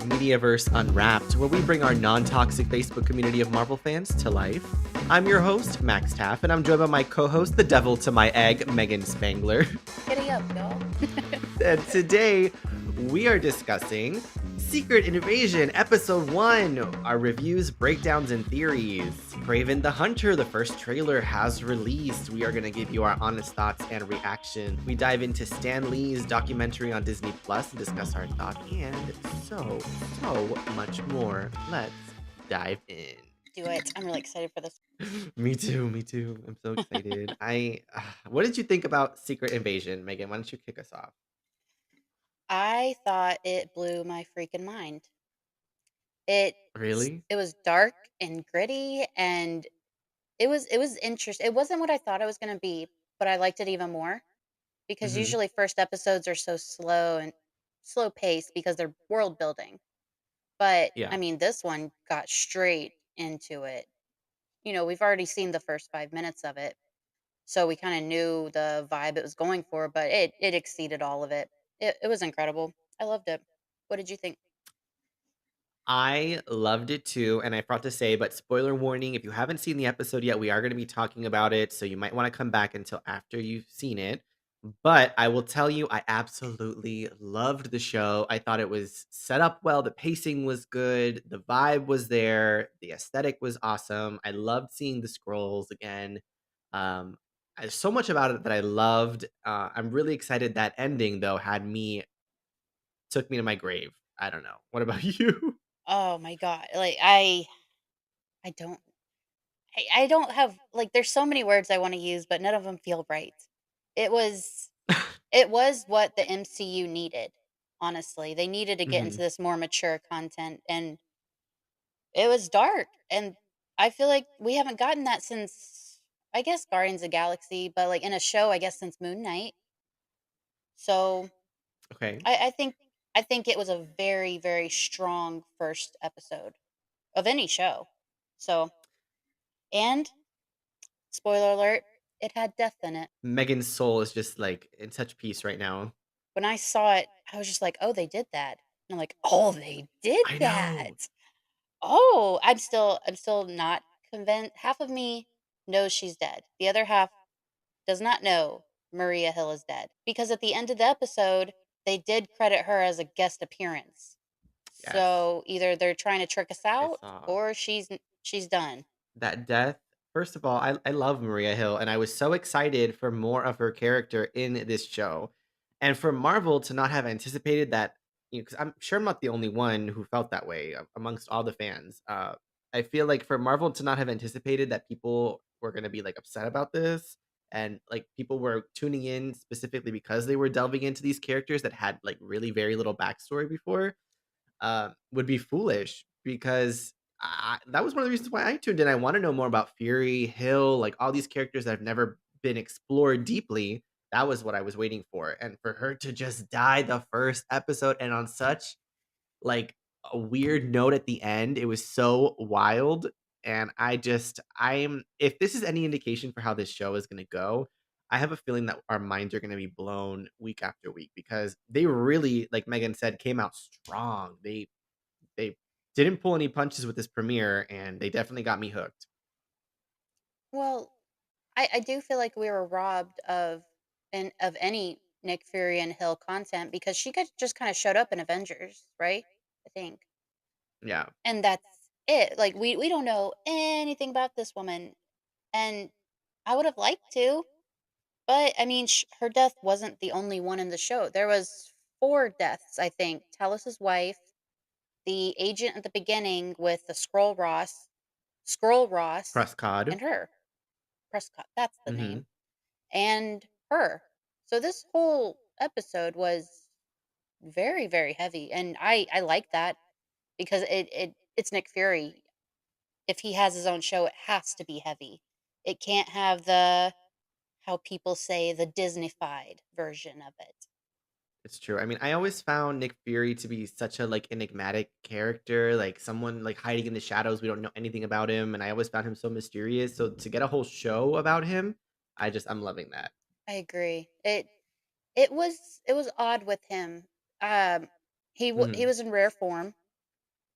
Mediaverse Unwrapped, where we bring our non-toxic Facebook community of Marvel fans to life. I'm your host, Max Taff, and I'm joined by my co-host, the devil to my egg, Megan Spangler. Giddy up, y'all. And today, we are discussing Secret Invasion Episode 1, our reviews, breakdowns, and theories. Kraven the Hunter, the first trailer, has released. We are going to give you our honest thoughts and reaction. We dive into Stan Lee's documentary on Disney Plus and discuss our thoughts, and so much more. Let's dive in. Do it. I'm really excited for this. Me too. I'm so excited. What did you think about Secret Invasion, Megan? Why don't you kick us off? I thought it blew my freaking mind. It Really? it was dark and gritty, and it was interesting. It wasn't what I thought it was going to be, but I liked it even more because Mm-hmm. usually first episodes are so slow and slow paced because they're world building. But Yeah. I mean, this one got straight into it. We've already seen the first 5 minutes of it, so we kind of knew the vibe it was going for, but it exceeded all of it. It was incredible. I loved it. What did you think? I loved it too, and I forgot to say, but spoiler warning, if you haven't seen the episode yet, we are going to be talking about it, so you might want to come back until after you've seen it. But I will tell you, I absolutely loved the show. I thought it was set up well, the pacing was good, the vibe was there, the aesthetic was awesome. I loved seeing the scrolls again. There's so much about it that I loved. I'm really excited that ending though took me to my grave. I don't know. What about you? Oh my god! Like I don't, I don't have like. There's so many words I want to use, but none of them feel right. It was, it was what the MCU needed. Honestly, they needed to get into Mhm. this more mature content, and it was dark. And I feel like we haven't gotten that since, I guess, Guardians of the Galaxy, but like in a show, I guess since Moon Knight. So Okay. I think it was a very, very strong first episode of any show. So, and spoiler alert, it had death in it. Megan's soul is just, like, in such peace right now. When I saw it, I was just like, "Oh, they did that." And I'm like, "Oh, they did I know. that." Oh, I'm still not convinced. Half of me knows she's dead. The other half does not know Maria Hill is dead because at the end of the episode, they did credit her as a guest appearance. Yes. So either they're trying to trick us I out saw or she's done. that death. First of all, I love Maria Hill, and I was so excited for more of her character in this show. And for Marvel to not have anticipated that, because I'm sure I'm not the only one who felt that way amongst all the fans. I feel like for Marvel to not have anticipated that people were gonna be, like, upset about this, and, like, people were tuning in specifically because they were delving into these characters that had, like, really very little backstory before, would be foolish because that was one of the reasons why I tuned in. I want to know more about Fury, Hill, like all these characters that have never been explored deeply. That was what I was waiting for. And for her to just die the first episode and on such like a weird note at the end, it was so wild. And I'm if this is any indication for how this show is going to go, I have a feeling that our minds are going to be blown week after week because they really, like Megan said, came out strong. They didn't pull any punches with this premiere, and they definitely got me hooked. Well, I do feel like we were robbed of any Nick Fury and Hill content because just kind of showed up in Avengers, right? I think. Yeah, And that's it. Like we don't know anything about this woman, and I would have liked to, but I mean, her death wasn't the only one in the show. There was four deaths, I think. Talos's wife, the agent at the beginning with the Scroll Ross, Prescott. and her Prescott. That's the Mhm. name, and her. So this whole episode was very, very heavy, and I like that because it's Nick Fury. If he has his own show, it has to be heavy. It can't have the, how people say, the Disneyfied version of it. It's true. I mean, I always found Nick Fury to be such a, like, enigmatic character, like, someone, like, hiding in the shadows, we don't know anything about him, and I always found him so mysterious, so to get a whole show about him, I'm loving that. I agree. It was odd with him. Um he Mhm. was in rare form.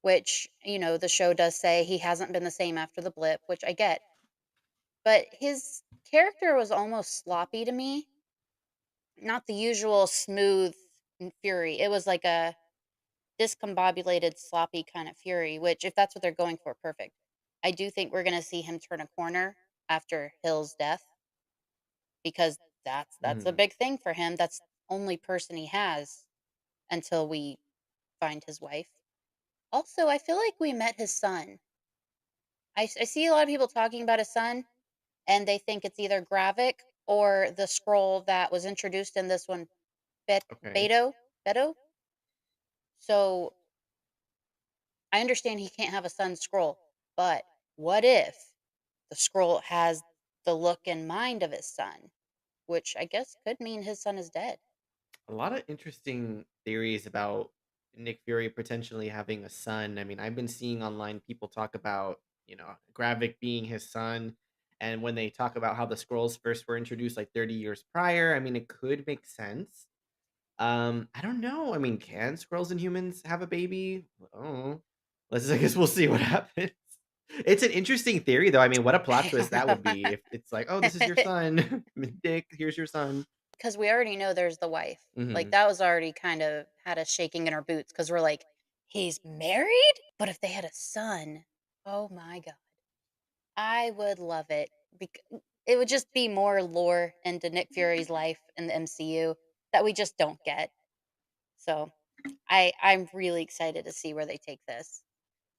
which, the show does say he hasn't been the same after the blip, which I get. But his character was almost sloppy to me, not the usual smooth fury. It was like a discombobulated, sloppy kind of fury, which, if that's what they're going for, perfect. I do think we're going to see him turn a corner after Hill's death because that's a Mhm. big thing for him. That's the only person he has until we find his wife. Also, I feel like we met his son. I see a lot of people talking about his son, and they think it's either Gravik or the scroll that was introduced in this one, Okay. Beto. Beto. So I understand he can't have a son scroll, but what if the scroll has the look and mind of his son, which I guess could mean his son is dead. A lot of interesting theories about Nick Fury potentially having a son. I mean, I've been seeing online people talk about, Gravik being his son. And when they talk about how the scrolls first were introduced like 30 years prior, I mean, it could make sense. I don't know. I mean, can squirrels and humans have a baby? Oh, I guess we'll see what happens. It's an interesting theory, though. I mean, what a plot I twist don't that know. would be if it's like, oh, this is your son, Dick. Here's your son. Because we already know there's the wife. Like, Hmm. that was already kind of had us shaking in our boots because we're like, he's married? But if they had a son, oh my God, I would love it. It would just be more lore into Nick Fury's life in the MCU that we just don't get. So I'm really excited to see where they take this.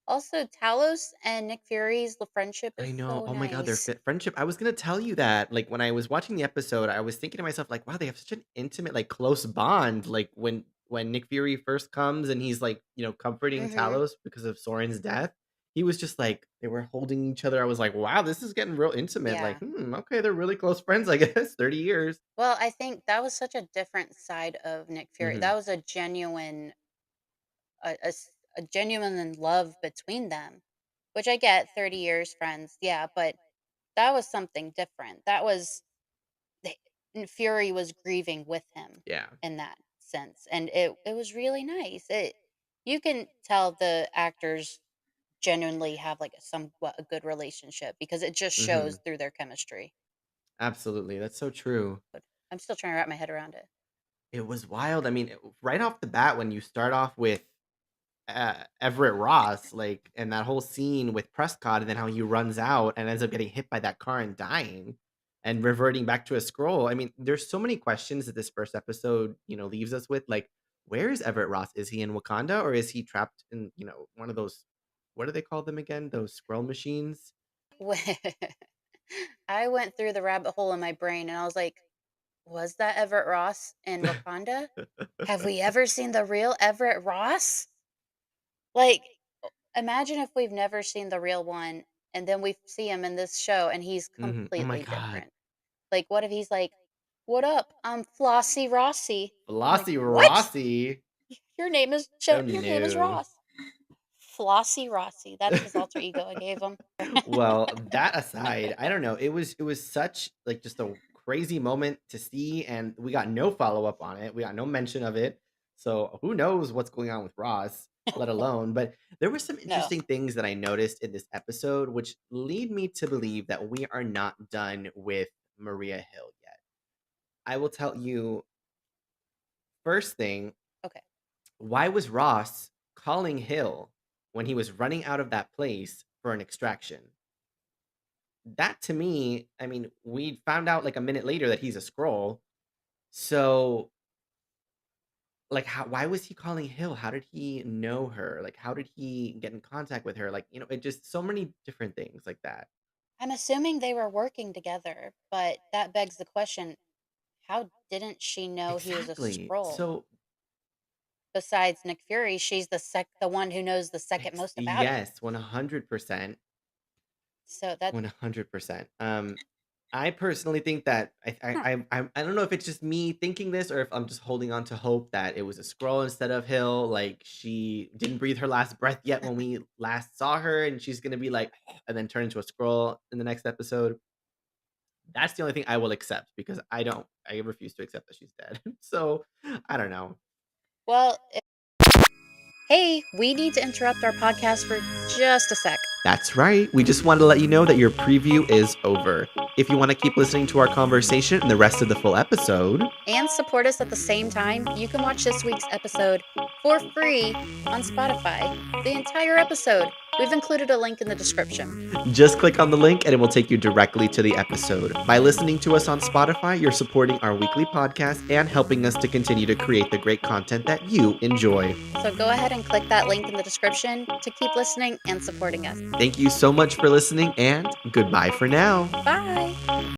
Also, Talos and Nick Fury's friendship I is know. so Oh my god, their nice. friendship. I was gonna tell you that. Like when I was watching the episode, I was thinking to myself, like, wow, they have such an intimate, like close bond. Like when Nick Fury first comes and he's like, comforting Mhm. Talos because of Soren's death, he was just like they were holding each other. I was like, wow, this is getting real intimate. Like, Yeah. okay, they're really close friends, I guess. 30 years. Well, I think that was such a different side of Nick Fury. Hmm. That was a genuine love between them, which I get 30 years friends. Yeah, but that was something different. That was the Fury was grieving with him Yeah. in that sense, and it was really nice. You can tell the actors genuinely have like somewhat a good relationship because it just Hmm. shows through their chemistry. Absolutely. That's so true. But I'm still trying to wrap my head around it. It was wild. I mean, right off the bat, when you start off with Everett Ross, like, and that whole scene with Prescott, and then how he runs out and ends up getting hit by that car and dying, and reverting back to a scroll. I mean, there's so many questions that this first episode, leaves us with. Like, where is Everett Ross? Is he in Wakanda or is he trapped in, one of those? What do they call them again? Those scroll machines. I went through the rabbit hole in my brain and I was like, was that Everett Ross in Wakanda? Have we ever seen the real Everett Ross? Like, imagine if we've never seen the real one and then we see him in this show and he's Mhm. Oh my completely god, different. Like, what if he's like, what up? I'm Flossie Rossi. I'm like, Velocity what? Rossi. Oh Your name is no. Ross. Flossie Rossi. That's his alter ego I gave him. Well, that aside, I don't know. It was such like just a crazy moment to see, and we got no follow up on it. We got no mention of it. So who knows what's going on with Ross, let alone. But there were some No. interesting things that I noticed in this episode, which lead me to believe that we are not done with Maria Hill yet. I will tell you first thing, Okay. why was Ross calling Hill when he was running out of that place for an extraction? That to me, I mean, we found out like a minute later that he's a scroll. So, like, why was he calling Hill? How did he know her? Like, how did he get in contact with her? Like, it just so many different things like that. I'm assuming they were working together, but that begs the question, how didn't she know he was a Exactly. Skrull? So, Besides Nick Fury, she's the one who knows the second most about him. yes, 100%. So that 100%. I personally think that huh. I don't know if it's just me thinking this or if I'm just holding on to hope that it was a scroll instead of Hill. Like she didn't breathe her last breath yet when we last saw her, and she's gonna be like, and then turn into a scroll in the next episode. That's the only thing I will accept because I refuse to accept that she's dead. So I don't know. Well, Hey, we need to interrupt our podcast for just a sec That's right. We just wanted to let you know that your preview is over. If you want to keep listening to our conversation and the rest of the full episode, and support us at the same time. You can watch this week's episode for free on Spotify. The entire episode. We've included a link in the description. just click on the link and it will take you directly to the episode. By listening to us on Spotify, you're supporting our weekly podcast and helping us to continue to create the great content that you enjoy. So go ahead and click that link in the description to keep listening and supporting us. Thank you so much for listening, and goodbye for now. Bye.